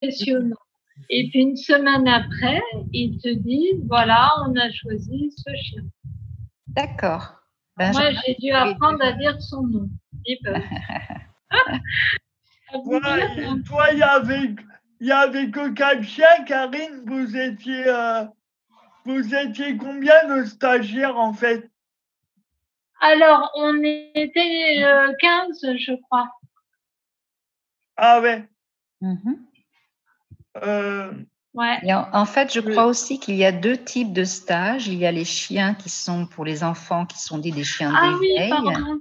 impressionnant. Et puis une semaine après, ils te disent, voilà, on a choisi ce chien. D'accord. Moi, j'ai dû apprendre à dire son nom. Ils peuvent. Toi, il y avait que 4 chiens, Karine. Vous étiez combien de stagiaires en fait? Alors, on était 15, je crois. Ah ouais. Ouais. Et en fait, je crois aussi qu'il y a 2 types de stages. Il y a les chiens qui sont pour les enfants, qui sont dits des chiens d'éveil. Oui, pardon.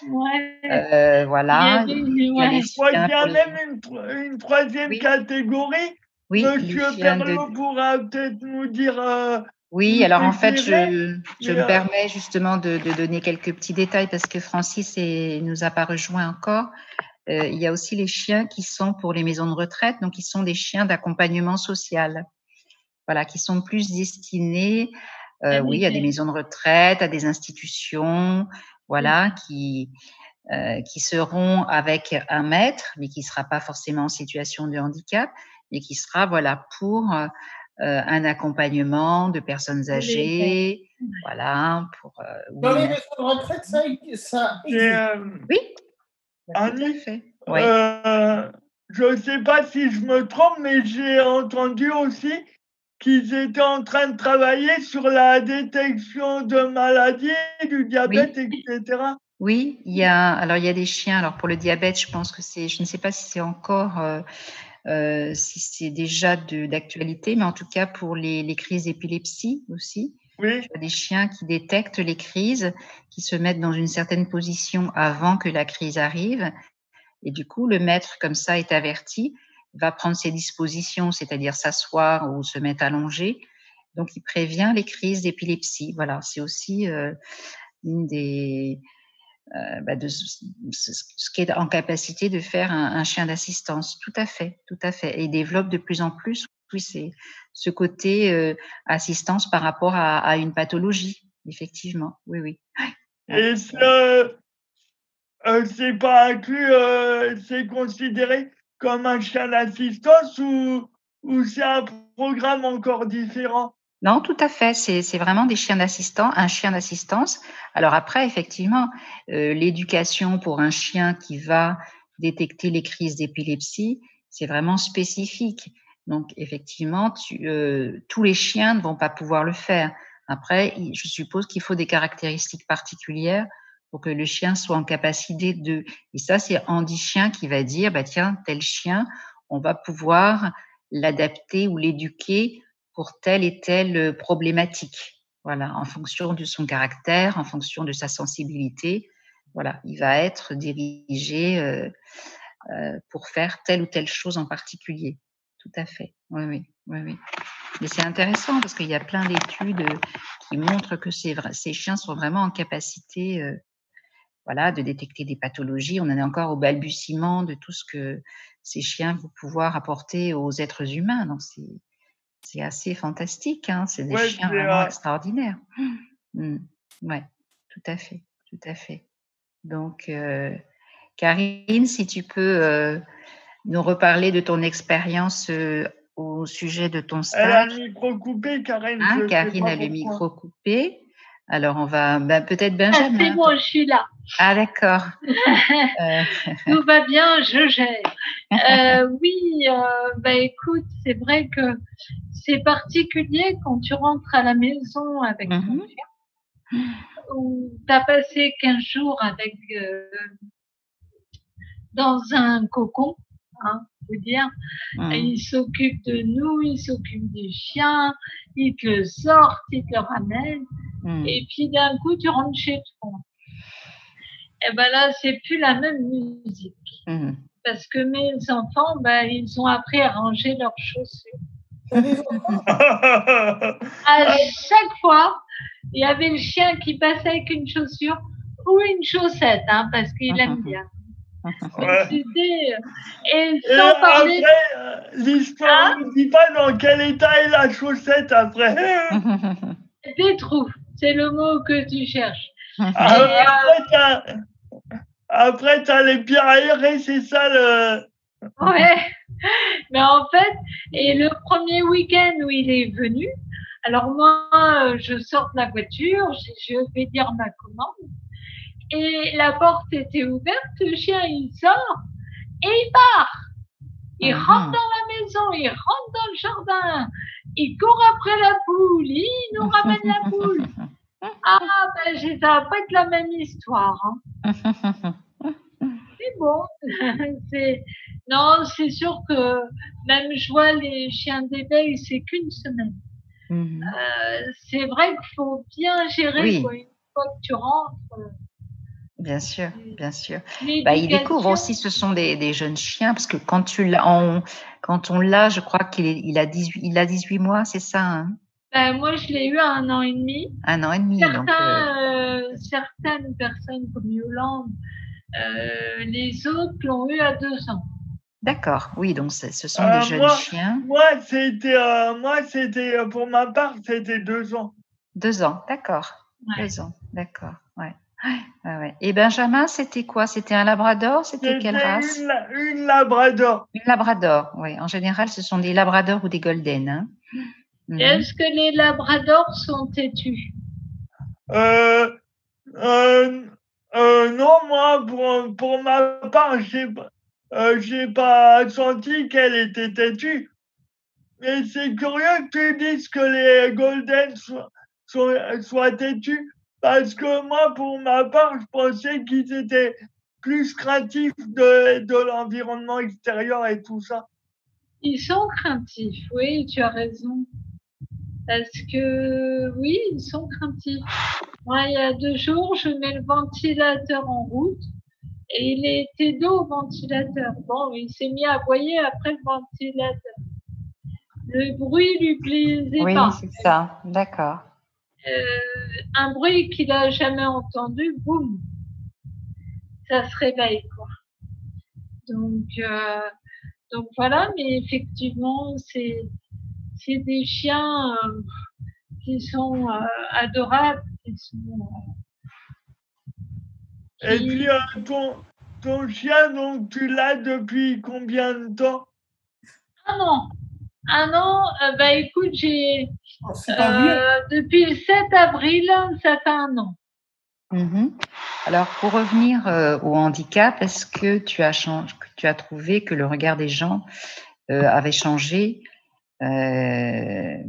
Ouais. Voilà. Je crois qu'il y a même une troisième catégorie. Oui, Monsieur Perlot pourra peut-être nous dire. Oui, alors en fait, je me permets justement de donner quelques petits détails parce que Francis nous a pas rejoint encore. Il y a aussi les chiens qui sont pour les maisons de retraite, donc qui sont des chiens d'accompagnement social. Voilà, qui sont plus destinés, oui, à des maisons de retraite, à des institutions, voilà, qui seront avec un maître, mais qui sera pas forcément en situation de handicap, mais qui sera, voilà, pour un accompagnement de personnes âgées, voilà, pour. Dans les maisons de retraite, ça existe. Oui. Annie, je ne sais pas si je me trompe, mais j'ai entendu aussi qu'ils étaient en train de travailler sur la détection de maladies, du diabète, etc. Oui, il y a des chiens. Alors pour le diabète, je pense que je ne sais pas si c'est encore, si c'est déjà d'actualité, mais en tout cas pour les crises d'épilepsie aussi. Oui. Tu as des chiens qui détectent les crises, qui se mettent dans une certaine position avant que la crise arrive. Et du coup, le maître, comme ça, est averti, va prendre ses dispositions, c'est-à-dire s'asseoir ou se mettre allongé. Donc, il prévient les crises d'épilepsie. Voilà, c'est aussi une des de ce qui est en capacité de faire un chien d'assistance. Tout à fait, tout à fait. Et il développe de plus en plus, oui, c'est ce côté assistance par rapport à une pathologie, effectivement. Oui, oui. Et c'est pas inclus, c'est considéré comme un chien d'assistance ou c'est un programme encore différent? Non, tout à fait. C'est vraiment des chiens un chien d'assistance. Alors après, effectivement, l'éducation pour un chien qui va détecter les crises d'épilepsie, c'est vraiment spécifique. Donc effectivement, tous les chiens ne vont pas pouvoir le faire. Après, je suppose qu'il faut des caractéristiques particulières pour que le chien soit en capacité de. Et ça, c'est Andy Chien qui va dire, bah tiens, tel chien, on va pouvoir l'adapter ou l'éduquer pour telle et telle problématique. Voilà, en fonction de son caractère, en fonction de sa sensibilité. Voilà, il va être dirigé pour faire telle ou telle chose en particulier. Tout à fait. Oui, oui, oui, oui. Mais c'est intéressant parce qu'il y a plein d'études qui montrent que ces chiens sont vraiment en capacité voilà, de détecter des pathologies. On en est encore au balbutiement de tout ce que ces chiens vont pouvoir apporter aux êtres humains. Donc, c'est assez fantastique, hein. C'est des chiens vraiment extraordinaires. Ouais, tout à fait, tout à fait. Donc, Karine, si tu peux nous reparler de ton expérience au sujet de ton stage. Elle a le micro coupé, Karine. Hein, Karine a le micro coupé. Alors, on va peut-être Benjamin. C'est bon, je suis là. Ah, d'accord. Tout va bien, je gère. Oui, écoute, c'est vrai que c'est particulier quand tu rentres à la maison avec ton chien, où tu as passé 15 jours avec dans un cocon, hein, faut dire. Il s'occupe de nous, il s'occupe du chien, il te le sort, il te le ramène. Et puis d'un coup, tu rentres chez toi. Et ben là, c'est plus la même musique. Parce que mes enfants, ils ont appris à ranger leurs chaussures. À chaque fois, il y avait le chien qui passait avec une chaussure ou une chaussette, hein, parce qu'il aime bien. C'était. Et sans parler. Après, l'histoire ne dit pas dans quel état est la chaussette après. Des trous, c'est le mot que tu cherches. Après, t'as les pieds aérés, c'est ça le. Ouais. Mais en fait, et le premier week-end où il est venu, alors moi, je sors de la voiture, je vais dire ma commande, et la porte était ouverte, le chien il sort et il part. Il rentre dans la maison, il rentre dans le jardin, il court après la poule, il nous ramène la poule. Ah, ben, ça va pas être la même histoire. Hein. C'est bon. Non, c'est sûr que même je vois les chiens d'éveil, c'est qu'une semaine. C'est vrai qu'il faut bien gérer quoi, une fois que tu rentres. Bien sûr, bien sûr. Bah, il découvre aussi, ce sont des jeunes chiens, parce que quand on l'a, je crois qu'il a 18 mois, c'est ça hein? Moi, je l'ai eu à 1 an et demi. 1 an et demi. Certaines personnes comme Yolande, les autres l'ont eu à 2 ans. D'accord, oui, donc ce sont des jeunes chiens. Moi, c'était, pour ma part, c'était 2 ans. 2 ans, d'accord. Ouais. 2 ans, d'accord, ouais. Ouais. Et Benjamin, c'était quoi? C'était un labrador? C'était quelle race? Une labrador. Une labrador, oui. En général, ce sont des labradors ou des golden. Hein. Est-ce que les labradors sont têtus? Non, moi, pour ma part, j'ai pas senti qu'elle était têtue. Mais c'est curieux que tu dises que les golden soient têtus. Parce que moi, pour ma part, je pensais qu'ils étaient plus craintifs de l'environnement extérieur et tout ça. Ils sont craintifs, oui, tu as raison. Parce que, oui, ils sont craintifs. Moi, il y a 2 jours, je mets le ventilateur en route et il était dos au ventilateur. Bon, il s'est mis à aboyer après le ventilateur. Le bruit lui plaisait pas. Oui, c'est ça, d'accord. Un bruit qu'il n'a jamais entendu, boum, ça se réveille, quoi. Donc voilà, mais effectivement, c'est des chiens qui sont adorables, Et puis, ton chien, donc, tu l'as depuis combien de temps? 1 an. 1 an, écoute, j'ai depuis le 7 avril, ça fait 1 an. Alors, pour revenir au handicap, est-ce que tu as trouvé que le regard des gens avait changé avec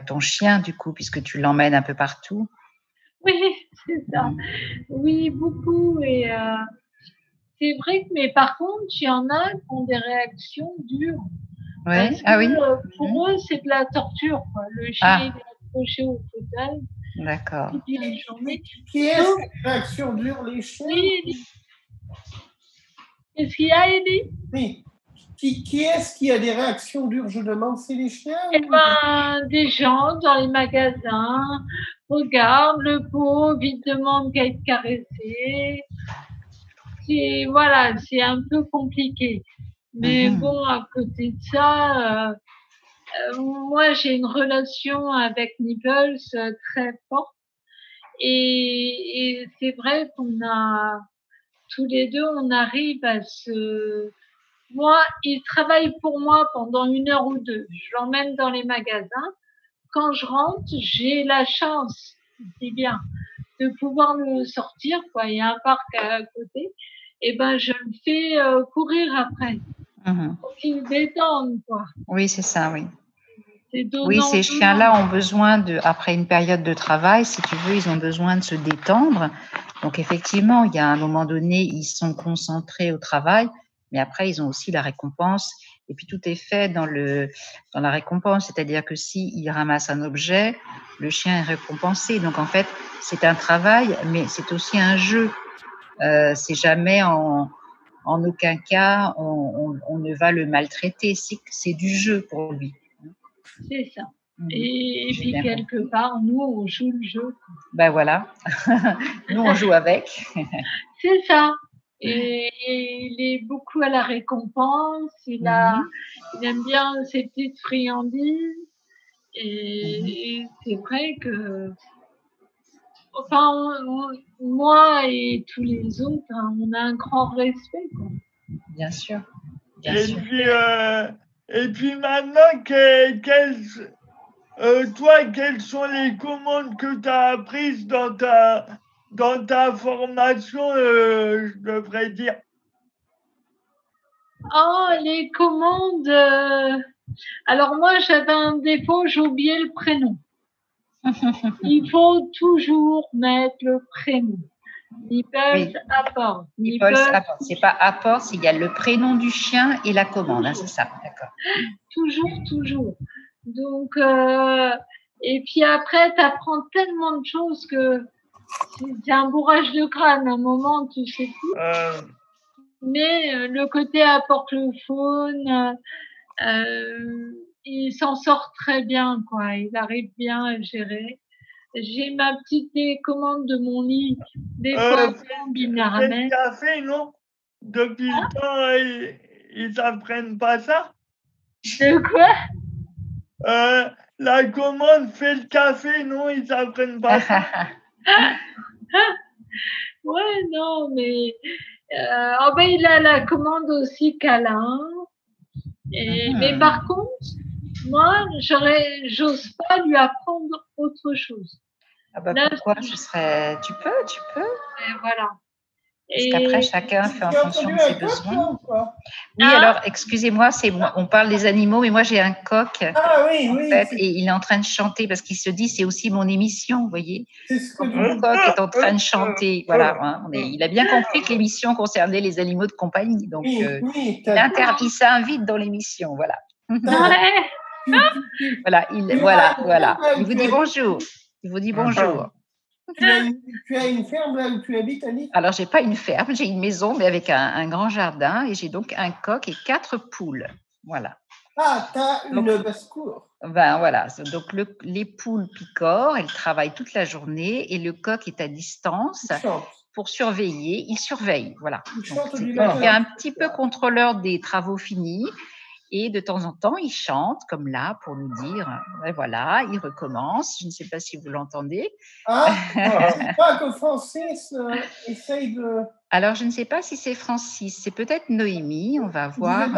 ton chien, du coup, puisque tu l'emmènes un peu partout? Oui, c'est ça. Oui, beaucoup. Et c'est vrai que, mais par contre, il y en a qui ont des réactions dures. Ouais. Parce que pour eux, c'est de la torture, quoi. Le chien, il est accroché au fauteuil. D'accord. Qui est-ce qui a des réactions dures, les chiens? Oui. Qu'est-ce qu'il y a, Eddie? Oui. Qui est-ce qui a des réactions dures, je demande, c'est les chiens? Des gens dans les magasins. Regarde, le pauvre, il demande qu'à être caressé. Voilà, c'est un peu compliqué. Mais bon, à côté de ça, moi, j'ai une relation avec Nibbles très forte. Et c'est vrai qu'on a, tous les deux, on arrive à Moi, il travaille pour moi pendant 1 heure ou 2. Je l'emmène dans les magasins. Quand je rentre, j'ai la chance, c'est bien, de pouvoir le sortir, quoi. Il y a un parc à côté. Et je le fais courir après. Pour qu'il détende, quoi. Oui, c'est ça, oui. Oui, ces chiens-là ont besoin après une période de travail, si tu veux, ils ont besoin de se détendre. Donc, effectivement, il y a un moment donné, ils sont concentrés au travail, mais après, ils ont aussi la récompense. Et puis, tout est fait dans la récompense. C'est-à-dire que s'ils ramassent un objet, le chien est récompensé. Donc, en fait, c'est un travail, mais c'est aussi un jeu. C'est jamais en aucun cas, on ne va le maltraiter. C'est du jeu pour lui. C'est ça. Et puis, quelque part, nous, on joue le jeu. Ben voilà. Nous, on joue avec. C'est ça. Et il est beaucoup à la récompense. Il aime bien ses petites friandises. Et c'est vrai que, enfin, moi et tous les autres, on a un grand respect, quoi. Bien sûr. Et puis maintenant, toi, quelles sont les commandes que tu as apprises dans ta formation, je devrais dire? Oh, les commandes. Alors moi, j'avais un défaut, j'ai oublié le prénom. Il faut toujours mettre le prénom. Nipples apport. C'est pas apport, il y a le prénom du chien et la commande, hein, c'est ça, d'accord. Toujours. Donc, et puis après, tu apprends tellement de choses que c'est un bourrage de crâne. À un moment, tu sais tout. Mais le côté apporte le faune, il s'en sort très bien, quoi. Il arrive bien à gérer. J'ai ma petite télécommande de mon lit. Des fois, il la ramène. Le café, non? Depuis le temps, ils apprennent pas ça? De quoi? La commande fait le café, non? Ils apprennent pas ça? Ouais, non, mais il a la commande aussi câlin. Mais par contre, moi, j'ose pas lui apprendre autre chose. Ah bah là, pourquoi tu peux. Et voilà. Parce qu'après, chacun fait en fonction de ses besoins. Oui, alors, excusez-moi, on parle des animaux, mais moi, j'ai un coq. Ah oui, en fait, et il est en train de chanter parce qu'il se dit, c'est aussi mon émission, vous voyez. Mon coq est en train de chanter. Voilà, hein, il a bien compris que l'émission concernait les animaux de compagnie. Donc, il invite dans l'émission, voilà. Voilà. Il vous dit bonjour. Tu as une ferme là où tu habites, Annick? Alors, j'ai pas une ferme, j'ai une maison, mais avec un grand jardin, et j'ai donc un coq et 4 poules. Voilà. Ah, tu as une basse-cour. Ben voilà, donc les poules picorent, elles travaillent toute la journée, et le coq est à distance pour surveiller. Il surveille, voilà. Il est un petit peu contrôleur des travaux finis. Et de temps en temps, il chante comme là pour nous dire, voilà, il recommence. Je ne sais pas si vous l'entendez. Ah, c'est pas que Francis essaye de... Alors, je ne sais pas si c'est Francis, c'est peut-être Noémie. On va voir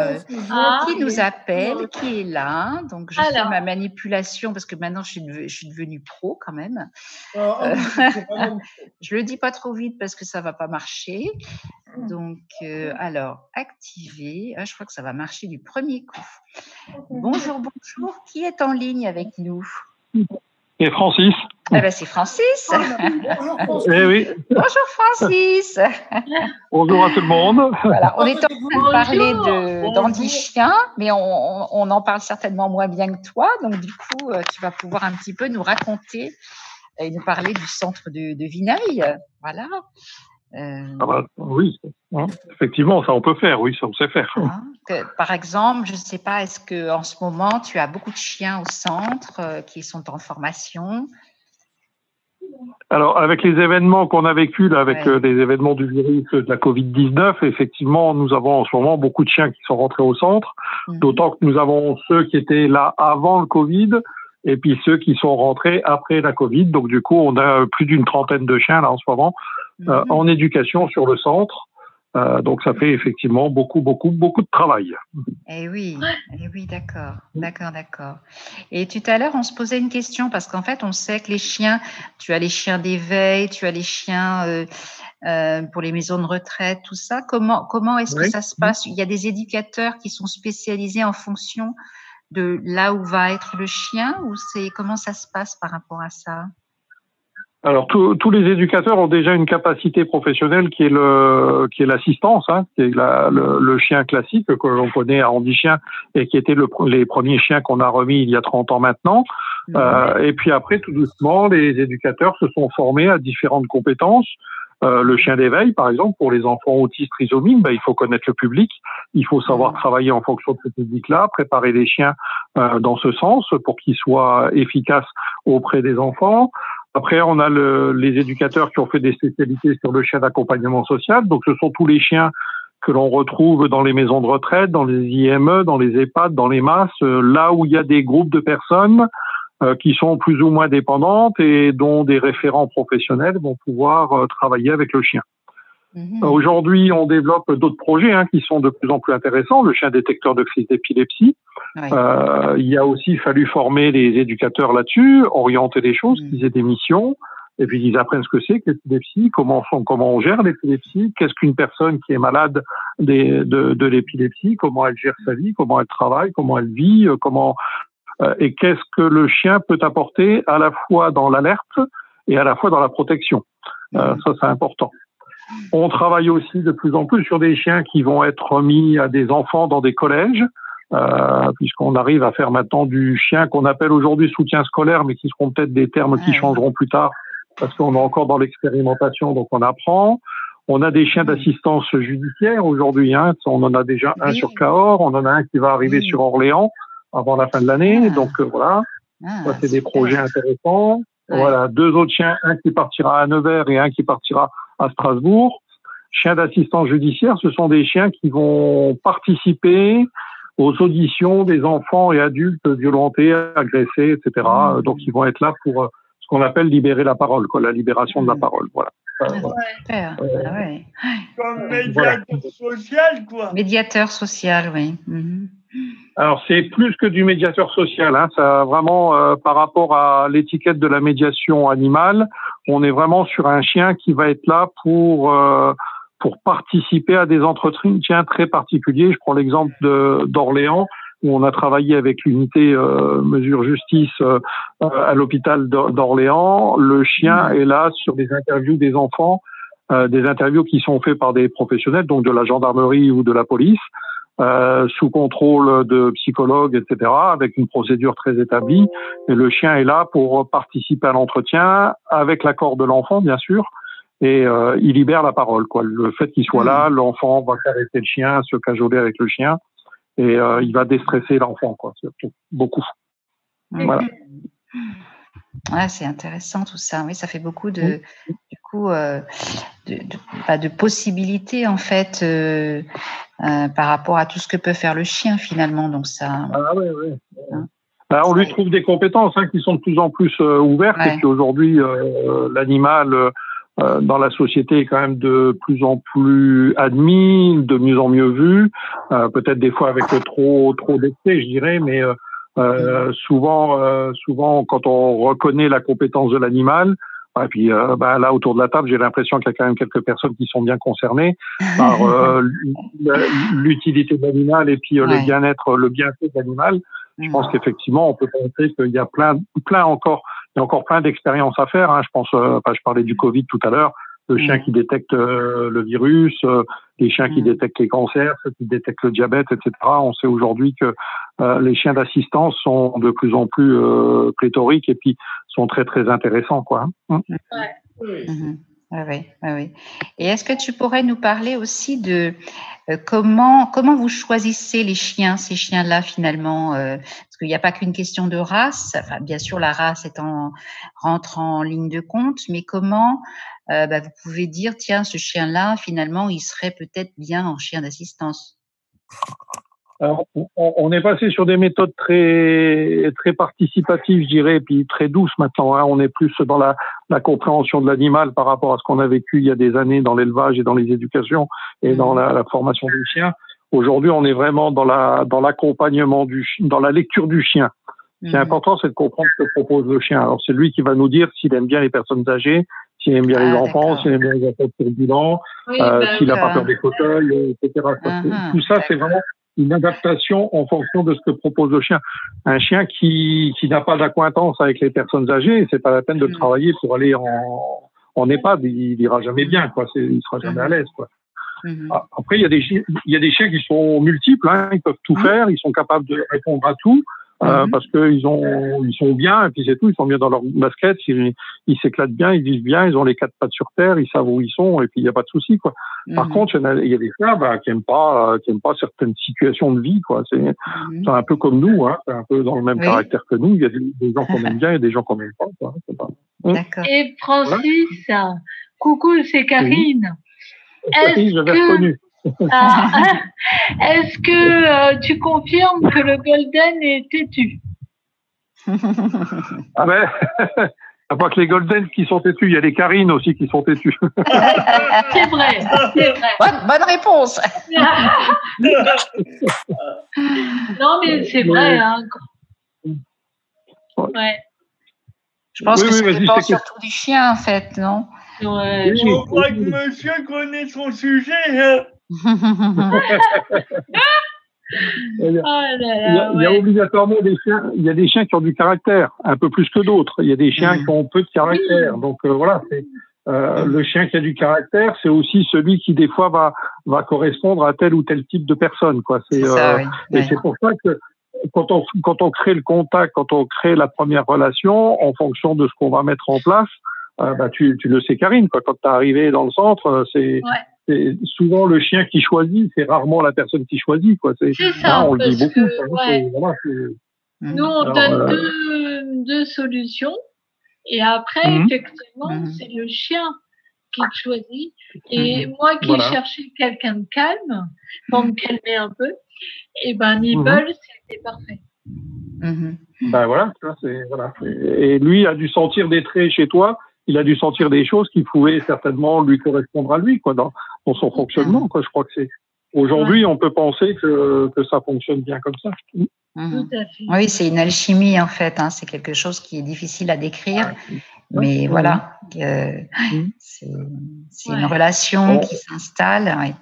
qui nous appelle, qui est là. Donc, je fais ma manipulation parce que maintenant, je suis devenue pro quand même. Je le dis pas trop vite parce que ça va pas marcher. Donc, alors, activer. Je crois que ça va marcher du premier coup. Bonjour. Qui est en ligne avec nous? C'est Francis. Ah ben, c'est Francis. Bonjour Francis. Eh oui. Bonjour Francis. Bonjour à tout le monde. Voilà, on est en train de parler d'Andy Chien, mais on en parle certainement moins bien que toi. Donc, du coup, tu vas pouvoir un petit peu nous raconter et nous parler du centre de Vinaille. Voilà. Oui, effectivement, ça on peut faire, oui, ça on sait faire. Par exemple, je ne sais pas, est-ce qu'en ce moment, tu as beaucoup de chiens au centre qui sont en formation? Alors, avec les événements qu'on a vécus, là, avec les événements du virus de la Covid-19, effectivement, nous avons en ce moment beaucoup de chiens qui sont rentrés au centre, d'autant que nous avons ceux qui étaient là avant le Covid et puis ceux qui sont rentrés après la Covid. Donc, du coup, on a plus d'une trentaine de chiens là en ce moment en éducation sur le centre. Donc, ça fait effectivement beaucoup de travail. Eh oui, d'accord. Et tout à l'heure, on se posait une question parce qu'en fait, on sait que les chiens, tu as les chiens d'éveil, tu as les chiens pour les maisons de retraite, tout ça. Comment est-ce que ça se passe? Il y a des éducateurs qui sont spécialisés en fonction de là où va être le chien, ou comment ça se passe par rapport à ça? Alors tous les éducateurs ont déjà une capacité professionnelle qui est l'assistance, qui est le chien classique que l'on connaît à Andy Chien et qui était les premiers chiens qu'on a remis il y a 30 ans maintenant. Et puis après, tout doucement, les éducateurs se sont formés à différentes compétences. Le chien d'éveil, par exemple, pour les enfants autistes trisomiques, il faut connaître le public, il faut savoir travailler en fonction de ce public-là, préparer les chiens dans ce sens pour qu'ils soient efficaces auprès des enfants. Après, on a les éducateurs qui ont fait des spécialités sur le chien d'accompagnement social. Donc, ce sont tous les chiens que l'on retrouve dans les maisons de retraite, dans les IME, dans les EHPAD, dans les MAS, là où il y a des groupes de personnes qui sont plus ou moins dépendantes et dont des référents professionnels vont pouvoir travailler avec le chien. Aujourd'hui, on développe d'autres projets qui sont de plus en plus intéressants. Le chien détecteur de crise d'épilepsie. Oui. Il a aussi fallu former les éducateurs là-dessus, orienter les choses, qu'ils aient des missions, et puis ils apprennent ce que c'est que l'épilepsie, comment on gère l'épilepsie, qu'est-ce qu'une personne qui est malade de l'épilepsie, comment elle gère sa vie, comment elle travaille, comment elle vit, et qu'est-ce que le chien peut apporter à la fois dans l'alerte et à la fois dans la protection. Ça, c'est important. On travaille aussi de plus en plus sur des chiens qui vont être mis à des enfants dans des collèges, puisqu'on arrive à faire maintenant du chien qu'on appelle aujourd'hui soutien scolaire, mais qui seront peut-être des termes qui changeront plus tard, parce qu'on est encore dans l'expérimentation, donc on apprend. On a des chiens d'assistance judiciaire aujourd'hui, on en a déjà un sur Cahors, on en a un qui va arriver sur Orléans avant la fin de l'année, donc voilà. Ça, c'est des projets intéressants. Voilà, 2 autres chiens, un qui partira à Nevers et un qui partira à Strasbourg. Chiens d'assistance judiciaire, ce sont des chiens qui vont participer aux auditions des enfants et adultes violentés, agressés, etc. Donc, ils vont être là pour ce qu'on appelle libérer la parole, la libération de la parole. Voilà. Comme médiateur social, quoi. Médiateur social, oui. Alors, c'est plus que du médiateur social. Ça, vraiment, par rapport à l'étiquette de la médiation animale, on est vraiment sur un chien qui va être là pour participer à des entretiens très particuliers. Je prends l'exemple d'Orléans, où on a travaillé avec l'unité mesure justice à l'hôpital d'Orléans. Le chien est là sur des interviews des enfants, des interviews qui sont faites par des professionnels, donc de la gendarmerie ou de la police, sous contrôle de psychologues, etc., avec une procédure très établie. Et le chien est là pour participer à l'entretien, avec l'accord de l'enfant, bien sûr, et il libère la parole, quoi. Le fait qu'il soit là, l'enfant va caresser le chien, se cajoler avec le chien, et il va déstresser l'enfant, quoi, surtout, beaucoup. Voilà. C'est intéressant tout ça. Oui, ça fait beaucoup de possibilités en fait par rapport à tout ce que peut faire le chien finalement. Donc ça. On lui trouve des compétences qui sont de plus en plus ouvertes. Et puis aujourd'hui, l'animal dans la société est quand même de plus en plus admis, de mieux en mieux vu. Peut-être des fois avec trop d'excès, je dirais, mais souvent, quand on reconnaît la compétence de l'animal, et puis là autour de la table, j'ai l'impression qu'il y a quand même quelques personnes qui sont bien concernées par l'utilité de l'animal et puis le bien-être, le bienfait de l'animal. Je pense qu'effectivement, on peut penser qu'il y a encore plein d'expériences à faire. Je pense, je parlais du Covid tout à l'heure. Le chien qui détecte le virus, les chiens qui détectent les cancers, ceux qui détectent le diabète, etc. On sait aujourd'hui que les chiens d'assistance sont de plus en plus pléthoriques et puis sont très très intéressants, quoi. Oui. Et est-ce que tu pourrais nous parler aussi de comment vous choisissez les chiens, ces chiens-là finalement, parce qu'il n'y a pas qu'une question de race. Enfin, bien sûr, la race rentre en ligne de compte, mais comment vous pouvez dire, tiens, ce chien-là, finalement, il serait peut-être bien en chien d'assistance. Alors, on est passé sur des méthodes très très participatives, je dirais, et puis très douces maintenant. On est plus dans la compréhension de l'animal par rapport à ce qu'on a vécu il y a des années dans l'élevage et dans les éducations et dans la formation du chien. Aujourd'hui, on est vraiment dans l'accompagnement dans la lecture du chien. Ce qui est important, c'est de comprendre ce que propose le chien. Alors, c'est lui qui va nous dire s'il aime bien les personnes âgées, s'il aime bien les enfants, s'il aime bien les enfants turbulents, s'il n'a pas peur des fauteuils, etc. Tout ça, c'est vraiment une adaptation en fonction de ce que propose le chien. Un chien qui n'a pas d'accointance avec les personnes âgées, c'est pas la peine de travailler pour aller en EHPAD, il ira jamais bien, quoi. Il sera jamais à l'aise, quoi. Après, il y a des chiens qui sont multiples, ils peuvent tout faire, ils sont capables de répondre à tout. Parce que ils sont bien, et puis c'est tout, ils sont bien dans leur basket, ils s'éclatent bien, ils vivent bien, ils ont les 4 pattes sur terre, ils savent où ils sont, et puis il n'y a pas de souci, quoi. Par contre, il y a des chiens qui aiment pas certaines situations de vie, quoi. C'est un peu comme nous, c'est un peu dans le même caractère que nous. Il y a des gens qu'on aime bien et des gens qu'on n'aime pas, quoi. D'accord. Et Francis, coucou, c'est Karine. Oui, je l'avais reconnu. Est-ce que tu confirmes que le Golden est têtu? a pas que les Golden qui sont têtus, il y a les Karines aussi qui sont têtus. C'est vrai, c'est vrai. Bonne réponse. Non, mais c'est vrai. Hein. Ouais. Je pense que ça dépend surtout du chien, en fait, non? Ouais. Je crois que monsieur connaît son sujet. Hein. Il y a obligatoirement des chiens. Il y a des chiens qui ont du caractère, un peu plus que d'autres. Il y a des chiens qui ont peu de caractère. Donc voilà, c'est le chien qui a du caractère, c'est aussi celui qui des fois va correspondre à tel ou tel type de personne, quoi. C'est et c'est pour ça que quand on crée le contact, quand on crée la première relation, en fonction de ce qu'on va mettre en place, tu le sais, Karine, quoi. Quand t'es arrivé dans le centre, c'est souvent le chien qui choisit, c'est rarement la personne qui choisit, quoi. C'est ça. On le dit beaucoup. Nous, on donne deux solutions. Et après, effectivement, c'est le chien qui choisit. Et moi qui cherchais quelqu'un de calme, pour me calmer un peu, et Nibble, c'était parfait. Voilà, et lui a dû sentir des traits chez toi, il a dû sentir des choses qui pouvaient certainement lui correspondre à lui, quoi, dans son fonctionnement, quoi. Je crois que c'est aujourd'hui, on peut penser que ça fonctionne bien comme ça. Tout à fait. Oui, c'est une alchimie en fait, hein. C'est quelque chose qui est difficile à décrire, mais voilà, c'est une relation qui s'installe.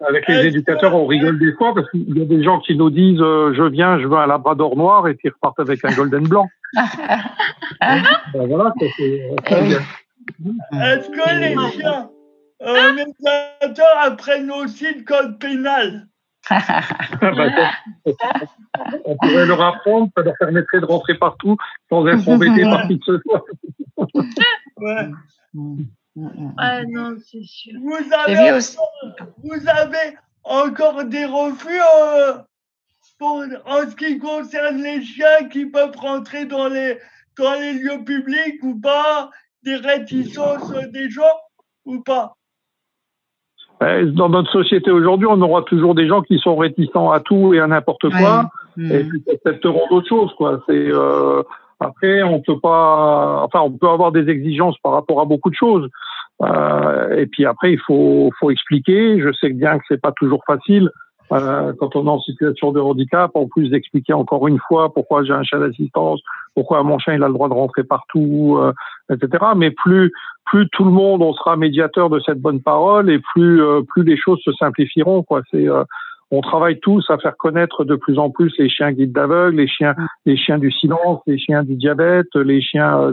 Avec les éducateurs, on rigole des fois parce qu'il y a des gens qui nous disent je veux un labrador noir et qui repartent avec un golden blanc. Voilà, c'est très bien. Est-ce que les chiens médiateurs apprennent aussi le code pénal? On pourrait leur apprendre, ça leur permettrait de rentrer partout sans être embêtés par qui que ce soit. Non, c'est sûr. Vous avez encore des refus en ce qui concerne les chiens qui peuvent rentrer dans les lieux publics ou pas, des réticences des gens ou pas? Dans notre société aujourd'hui, on aura toujours des gens qui sont réticents à tout et à n'importe quoi, et qui accepteront d'autres choses, quoi. C'est après, on peut avoir des exigences par rapport à beaucoup de choses. Et puis après, il faut expliquer. Je sais bien que c'est pas toujours facile quand on est en situation de handicap, en plus d'expliquer encore une fois pourquoi j'ai un chien d'assistance, pourquoi mon chien il a le droit de rentrer partout, etc. Mais plus tout le monde on sera médiateur de cette bonne parole, et plus les choses se simplifieront, quoi. On travaille tous à faire connaître de plus en plus les chiens guides d'aveugles, les chiens du silence, les chiens du diabète, les chiens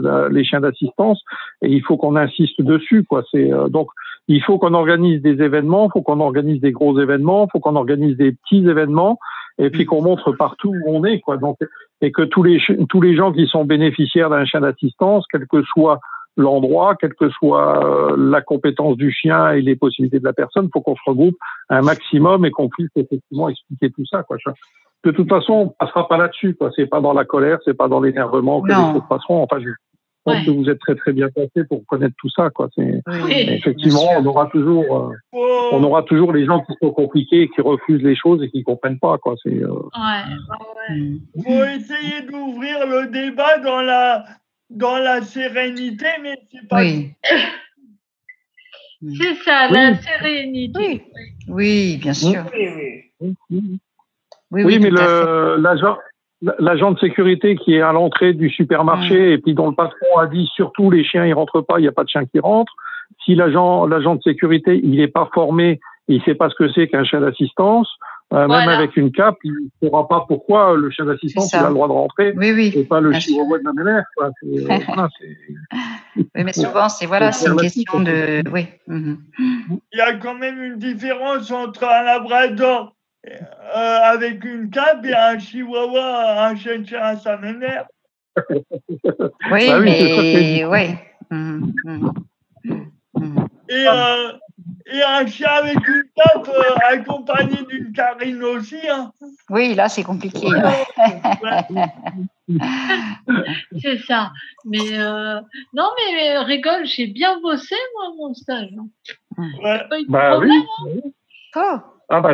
d'assistance, et il faut qu'on insiste dessus, quoi. Donc il faut qu'on organise des événements, il faut qu'on organise des gros événements, il faut qu'on organise des petits événements, et puis qu'on montre partout où on est, quoi. Donc, et que tous les gens qui sont bénéficiaires d'un chien d'assistance, quel que soit l'endroit, quelle que soit la compétence du chien et les possibilités de la personne, il faut qu'on se regroupe un maximum et qu'on puisse effectivement expliquer tout ça, quoi. De toute façon, on passera pas là-dessus, quoi. C'est pas dans la colère, c'est pas dans l'énervement que les choses passeront. Enfin, je pense que vous êtes très très bien placé pour connaître tout ça, quoi. Effectivement, on aura toujours les gens qui sont compliqués, qui refusent les choses et qui comprennent pas, quoi. Faut essayer d'ouvrir le débat dans la sérénité, mais c'est pas. C'est ça, la sérénité. Oui, bien sûr. Oui, mais l'agent de sécurité qui est à l'entrée du supermarché et puis dont le patron a dit surtout les chiens ils rentrent pas, il n'y a pas de chien qui rentre. Si l'agent de sécurité il n'est pas formé, il sait pas ce que c'est qu'un chien d'assistance, même avec une cape, il ne saura pas pourquoi le chien d'assistance il a le droit de rentrer. C'est pas le chihuahua de ma mère. Oui, mais souvent c'est une question de. Il y a quand même une différence entre un labrador avec une cape et un chihuahua, un chien à sa mère. Et un chien avec une cape accompagné d'une carine aussi. Hein. Oui, là c'est compliqué. C'est ça. Mais non, mais rigole, j'ai bien bossé moi mon stage. Pas eu de problème.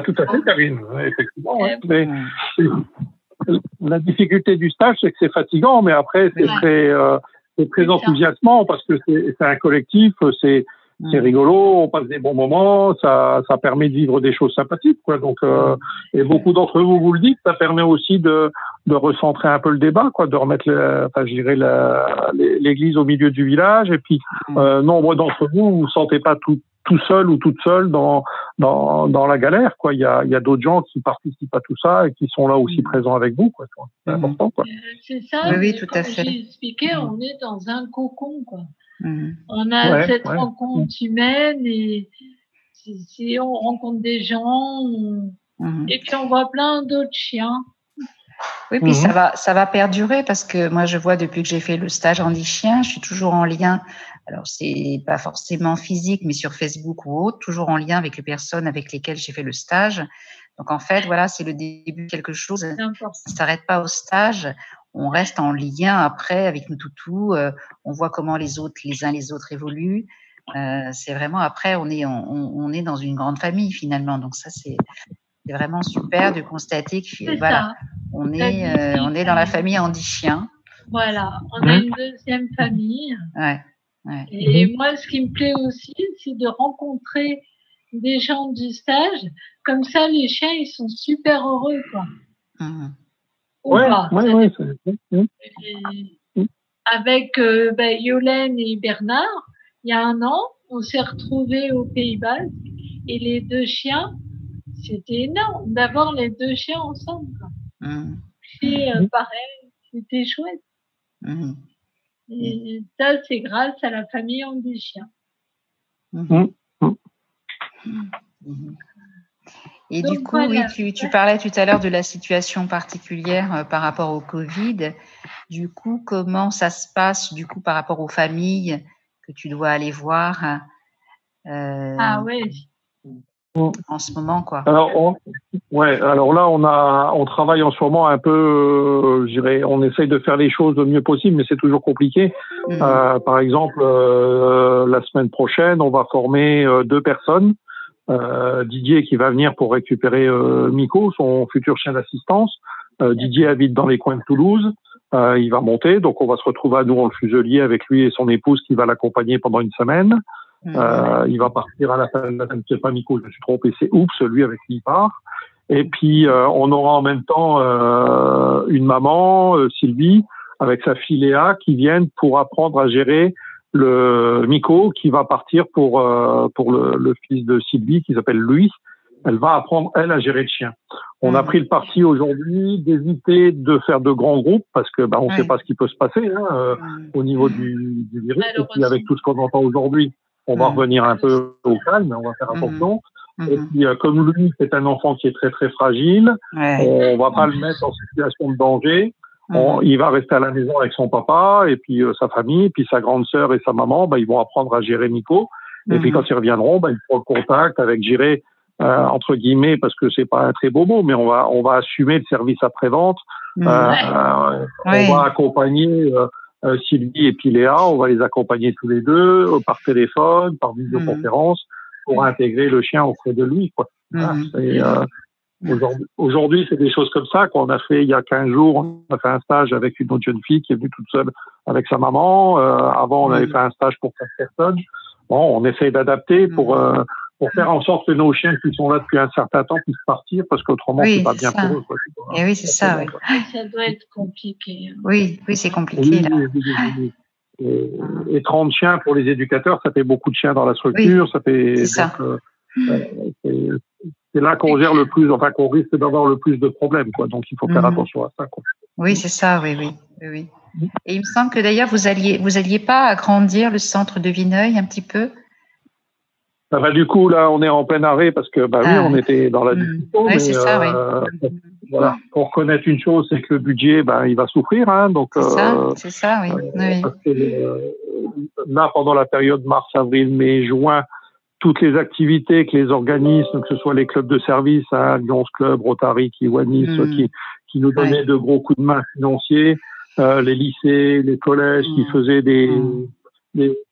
Tout à fait, Karine. Effectivement. Mais la difficulté du stage, c'est que c'est fatigant, mais après, c'est très. c'est très enthousiasmant parce que c'est un collectif, c'est rigolo, on passe des bons moments, ça permet de vivre des choses sympathiques, quoi. Donc, et beaucoup d'entre vous le dites, ça permet aussi de recentrer un peu le débat, quoi, de remettre, je dirais, l'église au milieu du village. Et puis, nombre d'entre vous, vous sentez pas tout seul ou toute seule dans la galère, quoi. Il y a d'autres gens qui participent à tout ça et qui sont là aussi présents avec vous, quoi. C'est important, quoi. C'est ça. Oui, tout à fait. J'ai expliqué, on est dans un cocon, quoi. On a cette rencontre humaine et si on rencontre des gens et puis on voit plein d'autres chiens. Oui, puis ça va perdurer parce que moi je vois depuis que j'ai fait le stage Handi-Chien, je suis toujours en lien. Alors c'est pas forcément physique, mais sur Facebook ou autre, toujours en lien avec les personnes avec lesquelles j'ai fait le stage. Donc en fait, voilà, c'est le début de quelque chose. Ça ne s'arrête pas au stage. On reste en lien après avec nos toutous, on voit comment les uns les autres évoluent. C'est vraiment après, on est dans une grande famille finalement. Donc ça, c'est vraiment super de constater que voilà, on est dans la famille Handi-Chien. Voilà, on a une deuxième famille. Et moi, ce qui me plaît aussi, c'est de rencontrer des gens du stage. Comme ça, les chiens, ils sont super heureux, quoi. Avec Yolène et Bernard, il y a un an, on s'est retrouvés au Pays Basque et les deux chiens, c'était énorme d'avoir les deux chiens ensemble. Puis, pareil, c'était chouette. Et ça, c'est grâce à la famille Handi-Chien. Et donc, du coup, voilà. Oui, tu parlais tout à l'heure de la situation particulière par rapport au Covid. Du coup, comment ça se passe du coup par rapport aux familles que tu dois aller voir en ce moment, quoi. Alors là, on travaille en ce moment un peu, je dirais, on essaye de faire les choses le mieux possible, mais c'est toujours compliqué. Par exemple, la semaine prochaine, on va former 2 personnes. Didier qui va venir pour récupérer Miko, son futur chien d'assistance. Didier habite dans les coins de Toulouse. Il va monter, donc on va se retrouver à Nouron-le-Fuselier avec lui et son épouse qui va l'accompagner pendant une semaine. Il va partir à la fin de la semaine, c'est pas Miko, je me suis trompé, c'est Oups, celui avec qui il part. Et puis on aura en même temps une maman, Sylvie, avec sa fille Léa, qui viennent pour apprendre à gérer le Miko qui va partir pour le fils de Sylvie qui s'appelle Louis. Elle va apprendre, elle, à gérer le chien. On a pris le parti aujourd'hui d'éviter de faire de grands groupes parce que on ne sait pas ce qui peut se passer au niveau du virus. Et puis avec tout ce qu'on entend aujourd'hui, on va revenir un peu au calme, on va faire attention. Et puis comme Louis, c'est un enfant qui est très très fragile, on va pas le mettre en situation de danger. Il va rester à la maison avec son papa et puis sa famille, puis sa grande sœur et sa maman, ils vont apprendre à gérer Miko. Et puis quand ils reviendront, ils feront le contact avec gérer entre guillemets, parce que c'est pas un très beau mot, mais on va assumer le service après-vente. On va accompagner Sylvie et puis Léa, on va les accompagner tous les deux par téléphone, par visioconférence, pour intégrer le chien auprès de lui, quoi. Aujourd'hui, c'est des choses comme ça qu'on a fait il y a 15 jours. On a fait un stage avec une autre jeune fille qui est venue toute seule avec sa maman. Avant, on avait fait un stage pour 4 personnes. Bon, on essaye d'adapter pour faire en sorte que nos chiens qui sont là depuis un certain temps puissent partir, parce qu'autrement, c'est pas bien pour eux, quoi. Et oui, c'est ça, oui. Ça doit être compliqué. Oui, c'est compliqué, là. Et 30 chiens pour les éducateurs, ça fait beaucoup de chiens dans la structure. Ça fait, c'est là qu'on gère le plus, enfin, qu'on risque d'avoir le plus de problèmes, quoi. Donc, il faut faire attention à ça, quoi. Oui, c'est ça, oui. Et il me semble que d'ailleurs, vous alliez pas agrandir le centre de Vineuil un petit peu? Du coup, là, on est en plein arrêt parce que, on était dans la discussion. Oui, c'est ça, oui. Voilà. Pour reconnaître une chose, c'est que le budget, il va souffrir, hein. Donc, c'est ça, oui. Parce que, là, pendant la période mars, avril, mai, juin, toutes les activités que les organismes, que ce soit les clubs de service, Lyons Club, Rotary, Kiwanis, qui nous donnaient de gros coups de main financiers, les lycées, les collèges qui faisaient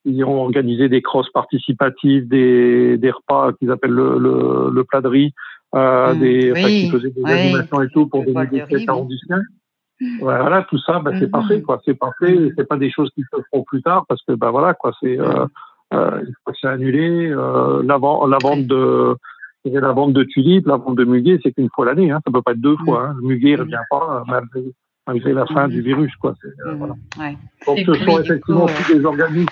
ils ont organisé des crosses participatives, des repas qu'ils appellent le plat de riz, qui faisaient des animations et tout pour des 7 arrondissements. Voilà, tout ça, c'est parfait, quoi. C'est parfait. C'est pas des choses qui se feront plus tard parce que, voilà, quoi. C'est, il faut que c'est annulé. La vente de tulipes, la vente de muguet, c'est qu'une fois l'année. Hein. Ça peut pas être deux fois. Hein. Le muguet revient pas malgré la fin du virus, quoi. Voilà. Ouais. Donc, ce sont effectivement tous des organismes.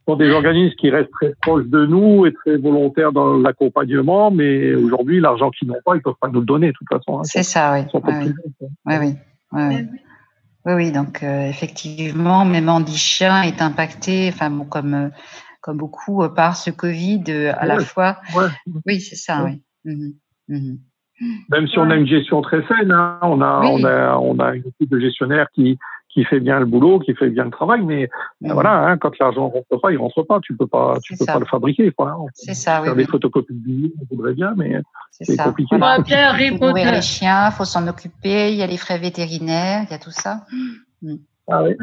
Sont des organismes qui restent très proches de nous et très volontaires dans l'accompagnement, mais aujourd'hui, l'argent qu'ils n'ont pas, ils ne peuvent pas nous le donner, de toute façon. Hein. C'est ça, oui. Oui, donc effectivement, même Andy Chien est impacté, enfin, bon, comme beaucoup, par ce Covid à la fois. Ouais. Oui, c'est ça, oui. Même si on a une gestion très saine, hein, on a une équipe de gestionnaires qui fait bien le boulot, qui fait bien le travail, mais voilà, hein, quand l'argent rentre pas, il rentre pas. Tu peux pas le fabriquer, quoi. Hein. C'est ça, faire des photocopies de billets, on voudrait bien, mais c'est compliqué. Voilà. Il faut nourrir les chiens, faut s'en occuper. Il y a les frais vétérinaires, il y a tout ça. Ah oui.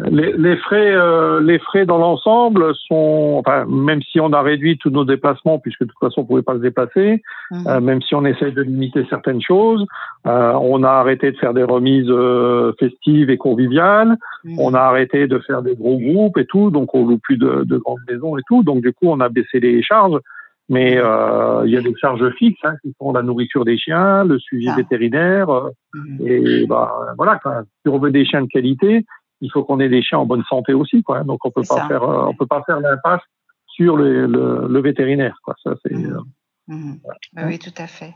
Les frais dans l'ensemble sont, enfin, même si on a réduit tous nos déplacements, puisque de toute façon on pouvait pas se déplacer, même si on essaye de limiter certaines choses, on a arrêté de faire des remises festives et conviviales, on a arrêté de faire des gros groupes et tout, donc on loue plus de grandes maisons et tout, donc du coup on a baissé les charges. Mais il y a des charges fixes hein, qui sont la nourriture des chiens, le suivi vétérinaire, et voilà. Si on veut des chiens de qualité, il faut qu'on ait des chiens en bonne santé aussi, quoi. Donc on peut pas faire l'impasse sur le vétérinaire, quoi. Ça c'est. Oui, tout à fait.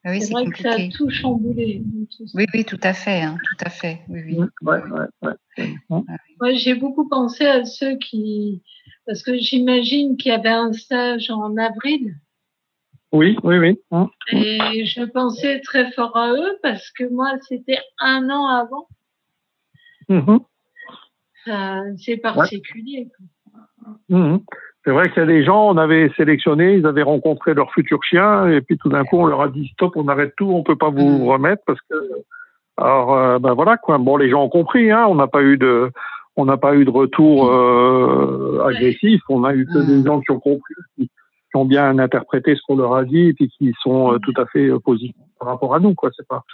Oui, c'est vrai compliqué. Que ça a tout chamboulé. Oui, tout à fait, hein, tout à fait. Oui. Moi, j'ai beaucoup pensé à ceux qui, parce que j'imagine qu'il y avait un stage en avril. Oui. Et je pensais très fort à eux parce que moi, c'était 1 an avant. C'est particulier. C'est vrai qu'il y a des gens, on avait sélectionné, ils avaient rencontré leur futur chien, et puis tout d'un coup, on leur a dit stop, on arrête tout, on peut pas vous remettre parce que, alors, voilà, quoi. Bon, les gens ont compris, hein, on n'a pas eu de retour, agressif, on a eu que des gens qui ont compris, qui ont bien interprété ce qu'on leur a dit, et puis qui sont tout à fait positifs par rapport à nous, quoi. C'est pas.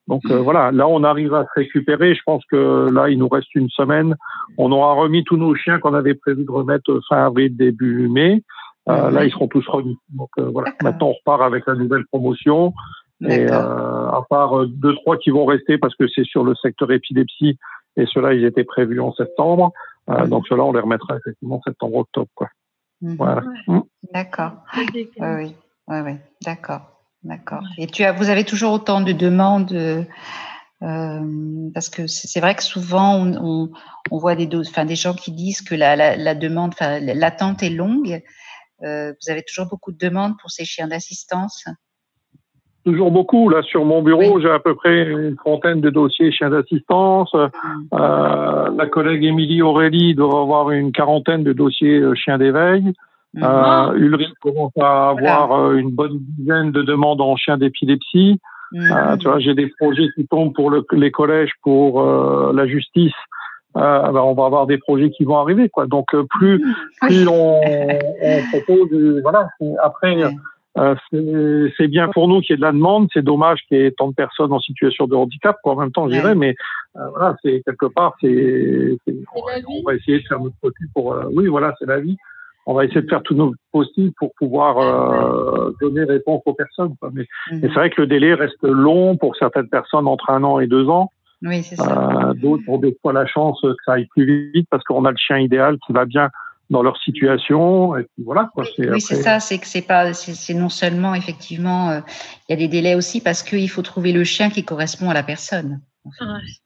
Donc voilà, là on arrive à se récupérer. Je pense que là il nous reste une semaine. On aura remis tous nos chiens qu'on avait prévu de remettre fin avril, début mai. Là ils seront tous remis. Donc voilà, maintenant on repart avec la nouvelle promotion. Et à part 2-3 qui vont rester parce que c'est sur le secteur épilepsie et ceux-là ils étaient prévus en septembre. Donc ceux-là on les remettra effectivement septembre-octobre, quoi. Voilà. D'accord. Oui. D'accord. Et vous avez toujours autant de demandes parce que c'est vrai que souvent on voit des gens qui disent que la demande, l'attente est longue. Vous avez toujours beaucoup de demandes pour ces chiens d'assistance? Toujours beaucoup. Là, sur mon bureau, j'ai à peu près une trentaine de dossiers chiens d'assistance. La collègue Émilie Aurélie doit avoir une quarantaine de dossiers chiens d'éveil. Ulrich commence à avoir une bonne dizaine de demandes en chiens d'épilepsie. Tu vois, j'ai des projets qui tombent pour les collèges, pour la justice. On va avoir des projets qui vont arriver, quoi. Donc plus on propose, voilà. Après, c'est bien pour nous qu'il y ait de la demande. C'est dommage qu'il y ait tant de personnes en situation de handicap, quoi. En même temps, je dirais, mais voilà, c'est quelque part, on va essayer de faire notre possible pour. Oui, voilà, c'est la vie. On va essayer de faire tout notre possible pour pouvoir donner réponse aux personnes, quoi. Mais c'est vrai que le délai reste long pour certaines personnes, entre 1 an et 2 ans. Oui, c'est ça. D'autres ont des fois la chance que ça aille plus vite parce qu'on a le chien idéal qui va bien dans leur situation. Et puis voilà, quoi. Oui, c'est ça. C'est que c'est non seulement effectivement, il y a des délais aussi parce qu'il faut trouver le chien qui correspond à la personne.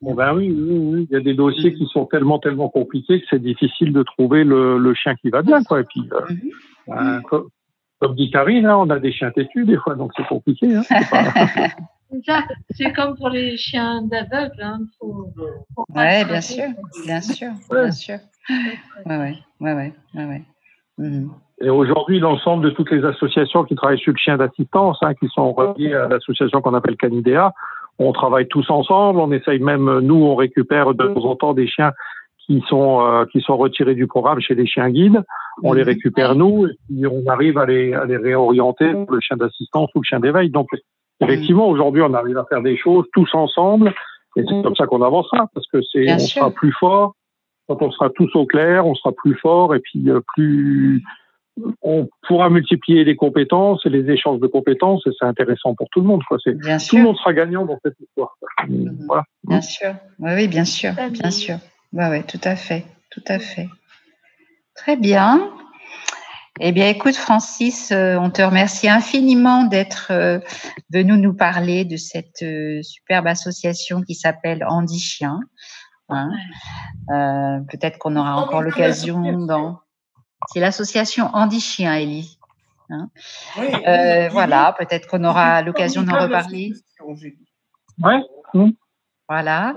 Bon, oui. Il y a des dossiers qui sont tellement compliqués que c'est difficile de trouver le chien qui va bien, quoi. Et puis, comme dit Karine, hein, on a des chiens têtus des fois, donc c'est compliqué. Hein. C'est comme pour les chiens d'aveugles. Hein. Oui, bien sûr. Ouais. Et aujourd'hui, l'ensemble de toutes les associations qui travaillent sur le chien d'assistance, hein, qui sont reliées à l'association qu'on appelle Canidea, on travaille tous ensemble. On essaye même, nous, on récupère de temps en temps des chiens qui sont retirés du programme chez les chiens guides. On les récupère nous, et puis on arrive à les réorienter pour le chien d'assistance ou le chien d'éveil. Donc, effectivement, aujourd'hui, on arrive à faire des choses tous ensemble, et c'est comme ça qu'on avancera, parce que on sera plus fort. Quand on sera tous au clair, on sera plus fort, et puis on pourra multiplier les compétences et les échanges de compétences, et c'est intéressant pour tout le monde, quoi. Tout le monde sera gagnant dans cette histoire. Voilà. Bien sûr. Oui, bien sûr, bien sûr. Oui, tout à fait, tout à fait. Très bien. Eh bien, écoute, Francis, on te remercie infiniment d'être venu nous parler de cette superbe association qui s'appelle Handi Chien. Hein. Peut-être qu'on aura encore l'occasion C'est l'association Handi Chien, Élie. Hein. Oui, voilà, peut-être qu'on aura l'occasion d'en reparler. Ouais. Voilà.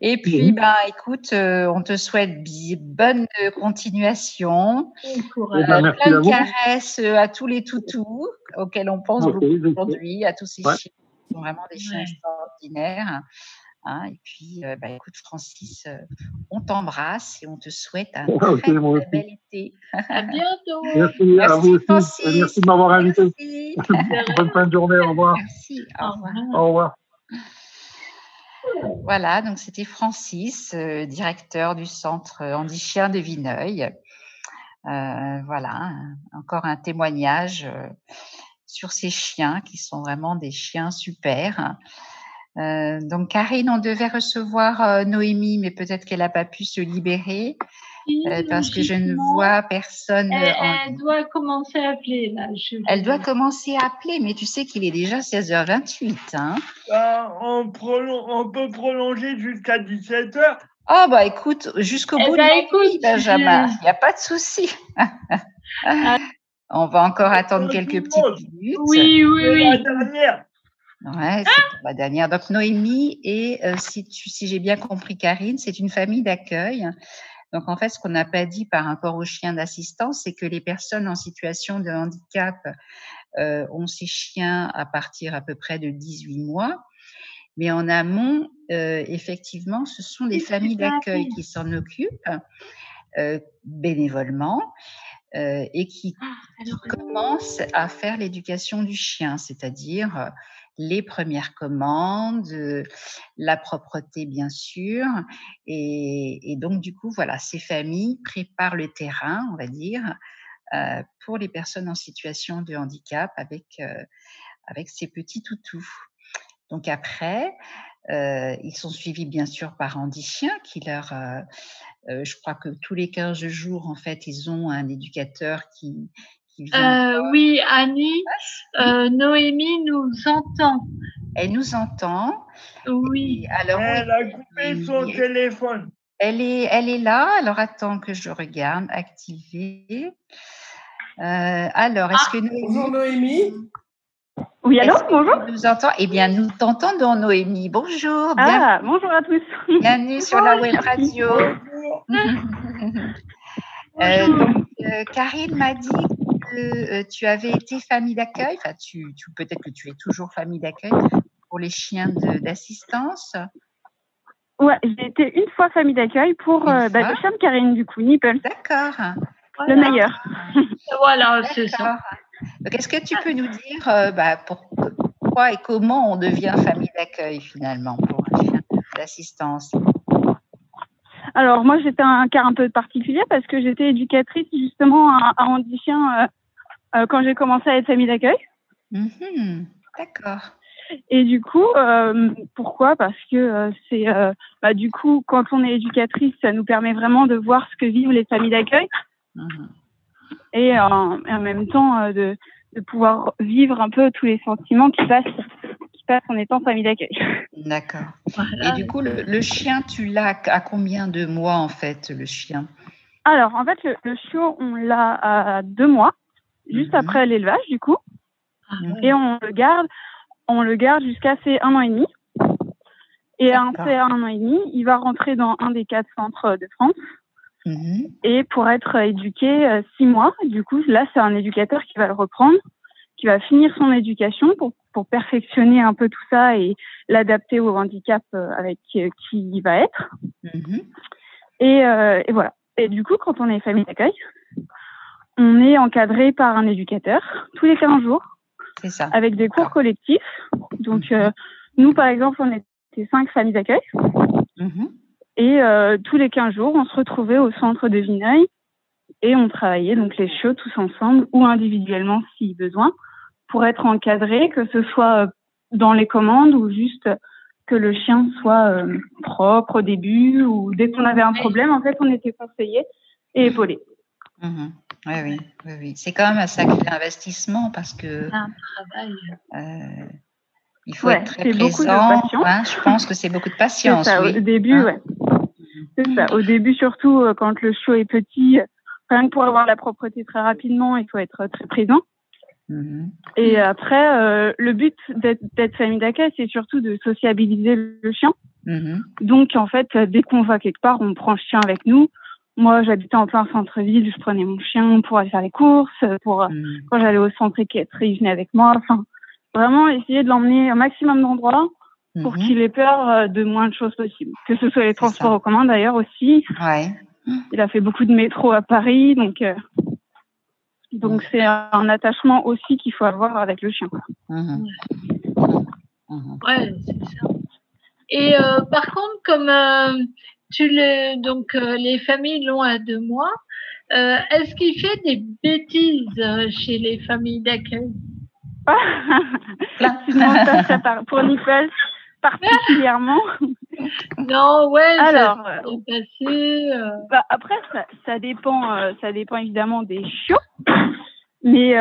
Et puis, écoute, on te souhaite bonne continuation. Plein de caresses à tous les toutous auxquels on pense beaucoup aujourd'hui, à tous ces chiens qui sont vraiment des chiens extraordinaires. Hein, et puis, écoute, Francis, on t'embrasse et on te souhaite un très bel été. À bientôt. Merci à vous aussi. Francis. Merci de m'avoir invité. Bonne fin de journée. Au revoir. Merci. Au revoir. Au revoir. Voilà, donc c'était Francis, directeur du centre Handi Chien de Vineuil. Voilà, encore un témoignage sur ces chiens qui sont vraiment des chiens super. Donc Karine, on devait recevoir Noémie, mais peut-être qu'elle n'a pas pu se libérer parce que je ne vois personne. Elle doit commencer à appeler là. Elle doit commencer à appeler, mais tu sais qu'il est déjà 16h28. Hein. On peut prolonger jusqu'à 17h. Oh écoute, jusqu'au bout de la nuit, Benjamin, il n'y a pas de souci. On va encore attendre quelques petites minutes. Oui. La dernière. Ouais, c'est la dernière. Donc Noémie et si j'ai bien compris Karine, c'est une famille d'accueil. Donc en fait, ce qu'on n'a pas dit par rapport aux chiens d'assistance, c'est que les personnes en situation de handicap ont ces chiens à partir à peu près de 18 mois. Mais en amont, effectivement, ce sont des familles d'accueil qui s'en occupent bénévolement et qui commencent à faire l'éducation du chien, c'est-à-dire les premières commandes, la propreté bien sûr. Et donc, du coup, voilà, ces familles préparent le terrain, on va dire, pour les personnes en situation de handicap avec ces petits toutous. Donc après, ils sont suivis bien sûr par Handi Chien qui leur, je crois que tous les 15 jours, en fait, ils ont un éducateur qui vient. Oui, Annie, Noémie nous entend. Elle nous entend. Oui. Alors, elle a coupé son téléphone. Elle est là. Alors, attends que je regarde. Activer. Alors, est-ce que Noémie… Bonjour Noémie. Oui, allô, bonjour. Tu nous entends ? Eh bien, nous t'entendons, Noémie. Bonjour. Bonjour à tous. Bienvenue sur la web radio. Donc, Karine m'a dit que tu avais été famille d'accueil. Enfin, peut-être que tu es toujours famille d'accueil pour les chiens d'assistance. Ouais, j'ai été une fois famille d'accueil pour le chien de Karine, du coup, Nipple. D'accord. Le meilleur. Voilà, c'est ça. Donc, est-ce que tu peux nous dire pourquoi et comment on devient famille d'accueil finalement pour un chien d'assistance ? Alors, moi, j'étais un cas un peu particulier parce que j'étais éducatrice justement à Handi Chien quand j'ai commencé à être famille d'accueil. D'accord. Et du coup, pourquoi ? Parce que c'est du coup, quand on est éducatrice, ça nous permet vraiment de voir ce que vivent les familles d'accueil. Et en même temps de pouvoir vivre un peu tous les sentiments qui passent en étant famille d'accueil. D'accord. Et du coup, le chien, tu l'as à combien de mois en fait, le chien ? Alors, en fait, le chiot, on l'a à 2 mois, juste après l'élevage du coup. Et on le garde jusqu'à ses 1 an et demi. Et à ses 1 an et demi, il va rentrer dans un des 4 centres de France. Et pour être éduqué 6 mois, du coup, là, c'est un éducateur qui va le reprendre, qui va finir son éducation pour perfectionner un peu tout ça et l'adapter au handicap avec qui il va être. Et voilà. Et du coup, quand on est famille d'accueil, on est encadré par un éducateur tous les 15 jours. C'est ça. Avec des cours collectifs. Donc, nous, par exemple, on était 5 familles d'accueil. Et tous les 15 jours, on se retrouvait au centre de Vineuil et on travaillait donc les chiots tous ensemble ou individuellement si besoin pour être encadré, que ce soit dans les commandes ou juste que le chien soit propre au début ou dès qu'on avait un problème, en fait, on était conseillé et épaulé. Oui. C'est quand même un sacré investissement parce que c'est un travail. Il faut être très présent. Beaucoup de patience. Hein, je pense que c'est beaucoup de patience. C'est ça, oui. Au début, C'est ça. Au début, surtout quand le chiot est petit, rien que pour avoir la propreté très rapidement, il faut être très présent. Et après, le but d'être famille d'accueil, c'est surtout de sociabiliser le chien. Donc, en fait, dès qu'on va quelque part, on prend le chien avec nous. Moi, j'habitais en plein centre-ville, je prenais mon chien pour aller faire les courses, quand j'allais au centre équestre, il venait avec moi. Enfin, vraiment essayer de l'emmener au maximum d'endroits pour qu'il ait peur de moins de choses possibles. Que ce soit les transports en commun d'ailleurs aussi. Ouais. Il a fait beaucoup de métro à Paris, donc c'est un attachement aussi qu'il faut avoir avec le chien. Ouais, c'est ça. Et par contre, comme les familles l'ont à 2 mois, est-ce qu'il fait des bêtises chez les familles d'accueil? Tu demandes ça pour Nipples particulièrement? Non, alors, ça s'est passé. Après, ça dépend évidemment des chiots. Mais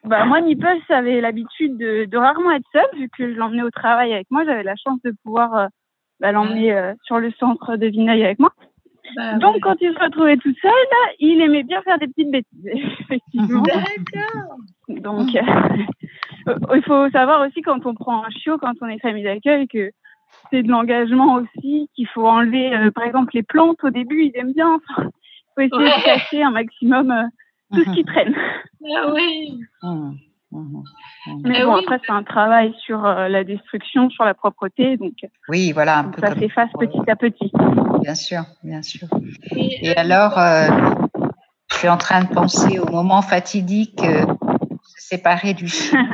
moi, Nipples avait l'habitude de rarement être seule, vu que je l'emmenais au travail avec moi. J'avais la chance de pouvoir l'emmener sur le centre de Vineuil avec moi. Donc, quand il se retrouvait tout seul, là, il aimait bien faire des petites bêtises, effectivement. D'accord. Donc, il faut savoir aussi quand on prend un chiot, quand on est famille d'accueil, que c'est de l'engagement aussi, qu'il faut enlever, par exemple, les plantes au début, ils aiment bien. Il faut essayer de cacher un maximum tout ce qui traîne. Ah oui. Mais après, c'est un travail sur la destruction, sur la propreté. Donc, oui, voilà, un peu ça s'efface petit à petit. Bien sûr, bien sûr. Et alors, je suis en train de penser au moment fatidique de se séparer du chien.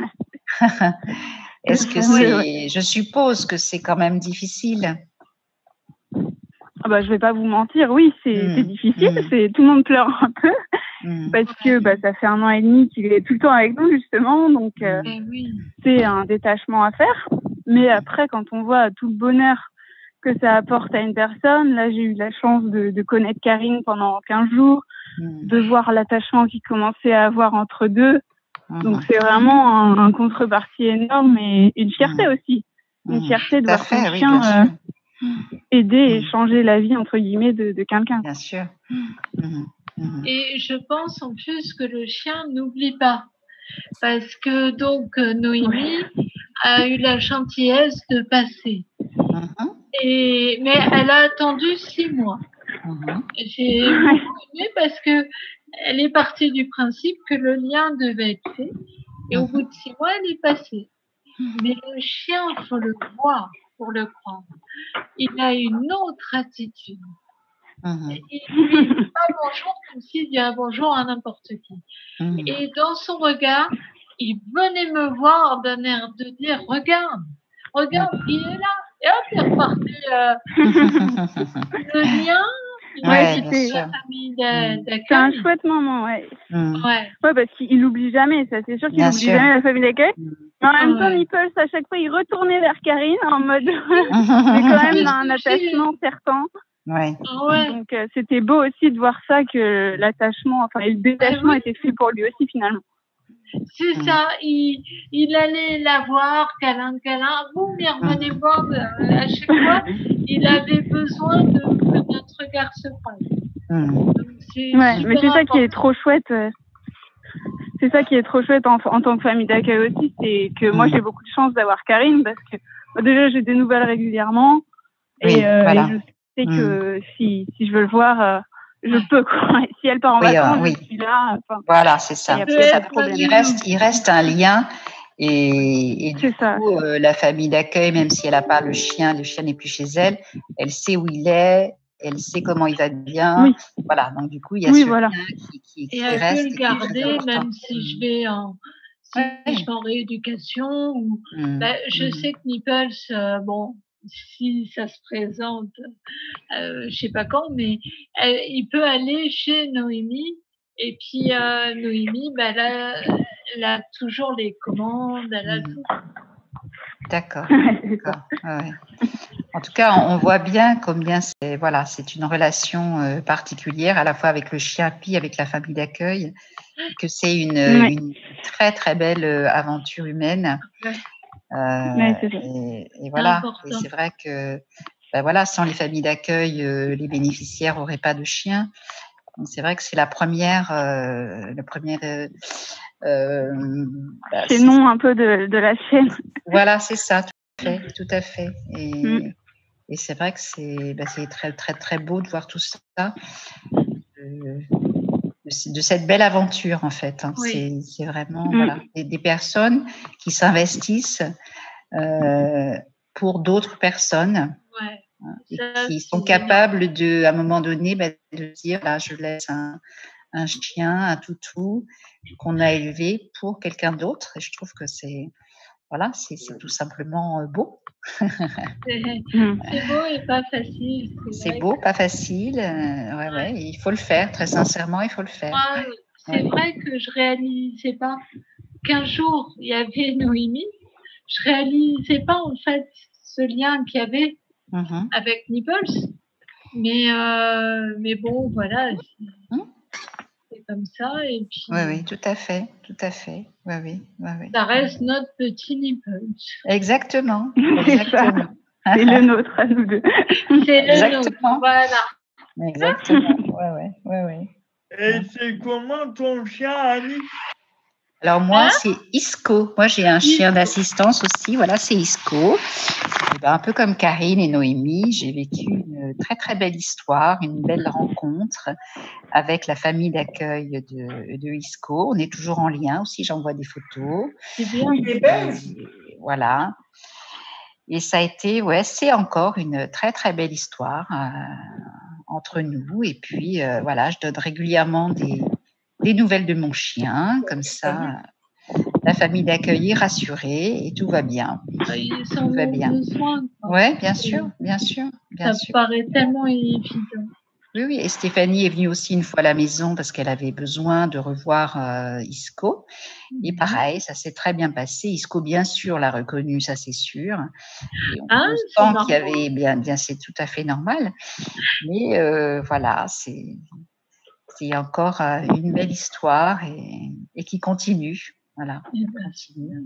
Est-ce que je suppose que c'est quand même difficile. Je vais pas vous mentir, oui, c'est difficile. Tout le monde pleure un peu parce que ça fait 1 an et demi qu'il est tout le temps avec nous justement, donc c'est un détachement à faire. Mais après, quand on voit tout le bonheur que ça apporte à une personne, là j'ai eu la chance de connaître Karine pendant 15 jours, de voir l'attachement qu'il commençait à avoir entre deux. Donc c'est vraiment un contrepartie énorme et une fierté aussi. Une fierté de voir son chien aider et changer la vie, entre guillemets, de quelqu'un. Bien sûr. Et je pense en plus que le chien n'oublie pas. Parce que donc Noémie a eu la gentillesse de passer. Mais elle a attendu 6 mois. J'ai beaucoup aimé parce que elle est partie du principe que le lien devait être fait. Et au bout de 6 mois, elle est passée. Mais le chien, il faut le voir pour le prendre. Il a une autre attitude. Il ne dit pas bonjour comme s'il dirait bonjour à n'importe qui. Et dans son regard, il venait me voir d'un air de dire regarde, il est là. Et hop, il est reparti. Le lien, c'était la famille d'accueil. C'est un chouette moment, parce qu'il n'oublie jamais, ça c'est sûr qu'il n'oublie jamais la famille d'accueil. Mais en même temps, Nipples, à chaque fois, il retournait vers Karine en mode mais quand même un attachement certain. Donc c'était beau aussi de voir ça, que l'attachement, et le détachement était fait pour lui aussi finalement. C'est ça, il allait la voir, câlin, boum, il revenait voir à chaque fois, il avait besoin que notre regard se croise. Mais c'est ça qui est trop chouette. C'est ça qui est trop chouette en tant que famille d'accueil aussi, c'est que moi j'ai beaucoup de chance d'avoir Karine parce que déjà j'ai des nouvelles régulièrement et je sais que si je veux le voir, je peux quoi. Si elle part en vacances, je suis là. Voilà, c'est ça. Il reste un lien et du coup, la famille d'accueil, même si elle n'a pas le chien n'est plus chez elle, elle sait où il est, elle sait comment il va bien. Oui. Voilà, donc du coup, il y a ce lien qui et elle reste. peut le garder même si je vais en rééducation. Ou, je sais que Nipples, bon, si ça se présente, je ne sais pas quand, mais il peut aller chez Noémie. Et puis, Noémie, elle a toujours les commandes, elle a tout. D'accord. Ouais. En tout cas, on voit bien combien c'est une relation particulière, à la fois avec le chien, puis avec la famille d'accueil, que c'est une très, très belle aventure humaine. Et voilà. Et c'est vrai que sans les familles d'accueil, les bénéficiaires n'auraient pas de chiens. Donc, c'est vrai que c'est le premier c'est le nom un peu de la chaîne. Voilà, c'est ça, tout à fait. Et c'est vrai que c'est très, très, très beau de voir tout ça, de cette belle aventure, en fait. Hein. Oui. C'est vraiment des personnes qui s'investissent pour d'autres personnes et qui sont capables à un moment donné, de dire, là, je laisse un chien, un toutou qu'on a élevé pour quelqu'un d'autre. Et je trouve que c'est tout simplement beau. C'est beau et pas facile. C'est beau, pas facile. Il faut le faire, très sincèrement, il faut le faire. C'est vrai que je réalisais pas qu'un jour, il y avait Noémie. Je réalisais pas, en fait, ce lien qu'il y avait avec Nipples. Mais bon, voilà. C'est comme ça. Et puis, oui, tout à fait. Oui. Ça reste notre petit Nipples. Exactement. C'est le nôtre à nous deux. C'est le nôtre, voilà. Exactement, oui. Et c'est comment ton chien, Annie? Alors moi, c'est Isco. Moi, j'ai un chien d'assistance aussi. Voilà, c'est Isco. Un peu comme Karine et Noémie, j'ai vécu une très, très belle histoire, une belle rencontre avec la famille d'accueil de Isco. On est toujours en lien aussi, j'envoie des photos. C'est bien, il est belge. Voilà. Et ça a été, c'est encore une très, très belle histoire entre nous. Et puis, je donne régulièrement des nouvelles de mon chien. Comme ça, la famille d'accueil est rassurée et tout va bien. Tout va bien. Oui, bien sûr. Ça paraît tellement évident. Oui, et Stéphanie est venue aussi une fois à la maison parce qu'elle avait besoin de revoir Isco. Et pareil, ça s'est très bien passé. Isco, bien sûr, l'a reconnu, ça c'est sûr. Et on sent qu'il y avait bien, c'est tout à fait normal. Mais c'est encore une belle histoire et qui continue. Voilà, continue.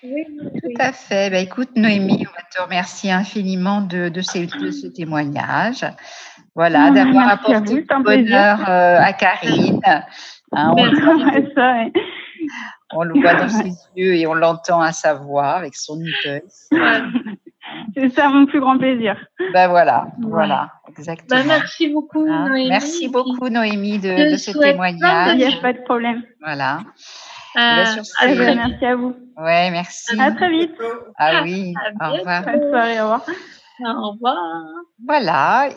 Oui, tout à fait. Écoute, Noémie, on va te remercier infiniment de ce témoignage. Voilà, d'avoir apporté du bonheur à Karine. Hein, on le voit dans ses yeux et on l'entend à sa voix avec son Nipples. C'est ça mon plus grand plaisir. Voilà, exactement. Merci beaucoup, Noémie. Merci beaucoup, Noémie, de ce témoignage. Il n'y a pas de problème. Voilà. Merci à vous. Ouais, merci. À très vite. Ah oui, au revoir. Bonne soirée, au revoir. Au revoir. Voilà,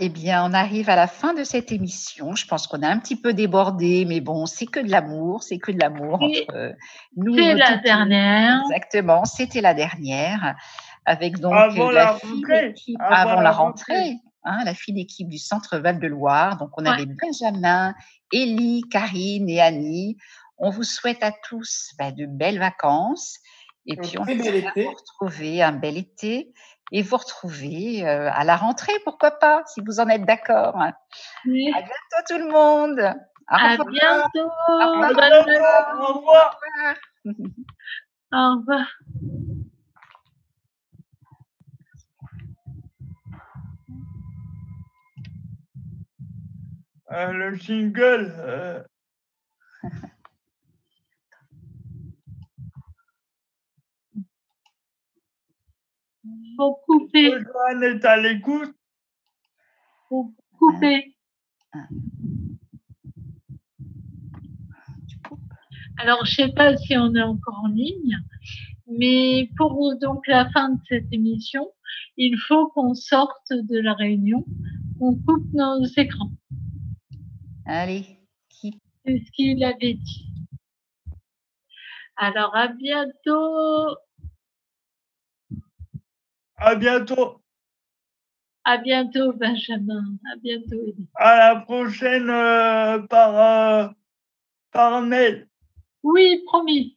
on arrive à la fin de cette émission. Je pense qu'on a un petit peu débordé, mais bon, c'est que de l'amour entre nous. C'est la dernière. Exactement, c'était la dernière. Avec donc avant la rentrée, la fine équipe du Centre Val-de-Loire. Donc, on avait Benjamin, Élie, Karine et Annie. On vous souhaite à tous de belles vacances. Et puis, on espère vous retrouver un bel été et vous retrouver à la rentrée, pourquoi pas, si vous en êtes d'accord. Oui. À bientôt tout le monde. À bientôt. Au revoir. Au revoir. Le single. Faut couper. Joanne est à l'écoute. Faut couper. Alors, je ne sais pas si on est encore en ligne, mais pour donc la fin de cette émission, il faut qu'on sorte de la réunion, qu'on coupe nos écrans. Allez. C'est ce qu'il avait dit. Alors, à bientôt. À bientôt. À bientôt, Benjamin. À bientôt, Elie. À la prochaine par mail. Oui, promis.